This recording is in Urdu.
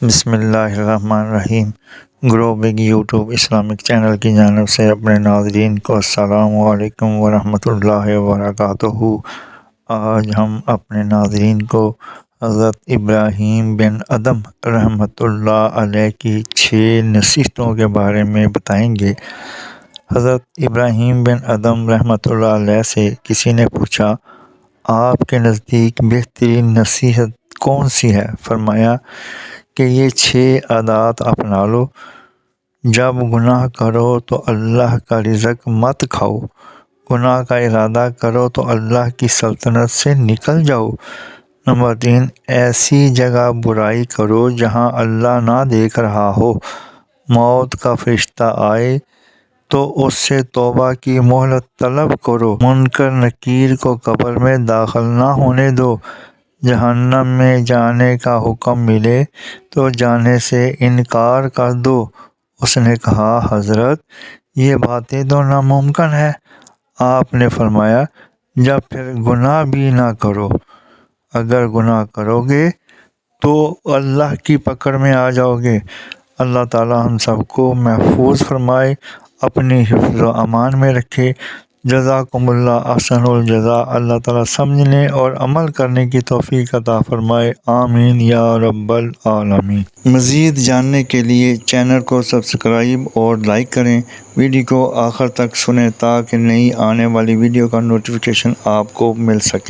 بسم اللہ الرحمن الرحیم۔ گرو بگ یوٹیوب اسلامک چینل کی جانب سے اپنے ناظرین کو السلام علیکم ورحمۃ اللہ وبرکاتہ۔ آج ہم اپنے ناظرین کو حضرت ابراہیم بن ادم رحمۃ اللہ علیہ کی 6 نصیحتوں کے بارے میں بتائیں گے۔ حضرت ابراہیم بن ادم رحمۃ اللہ علیہ سے کسی نے پوچھا، آپ کے نزدیک بہترین نصیحت کون سی ہے؟ فرمایا کہ یہ 6 عادات اپنا لو۔ جب گناہ کرو تو اللہ کا رزق مت کھاؤ، گناہ کا ارادہ کرو تو اللہ کی سلطنت سے نکل جاؤ۔ نمبر 3، ایسی جگہ برائی کرو جہاں اللہ نہ دیکھ رہا ہو۔ موت کا فرشتہ آئے تو اس سے توبہ کی مہلت طلب کرو۔ منکر نکیر کو قبر میں داخل نہ ہونے دو۔ جہنم میں جانے کا حکم ملے تو جانے سے انکار کر دو۔ اس نے کہا، حضرت یہ باتیں تو ناممکن ہے۔ آپ نے فرمایا، جب پھر گناہ بھی نہ کرو۔ اگر گناہ کرو گے تو اللہ کی پکڑ میں آ جاؤ گے۔ اللہ تعالی ہم سب کو محفوظ فرمائے، اپنی حفظ و امان میں رکھے۔ جزاکم اللہ احسن الجزاء۔ اللہ تعالیٰ سمجھنے اور عمل کرنے کی توفیق عطا فرمائے، آمین یا رب العالمین۔ مزید جاننے کے لیے چینل کو سبسکرائب اور لائک کریں، ویڈیو کو آخر تک سنیں تاکہ نئی آنے والی ویڈیو کا نوٹیفیکیشن آپ کو مل سکے۔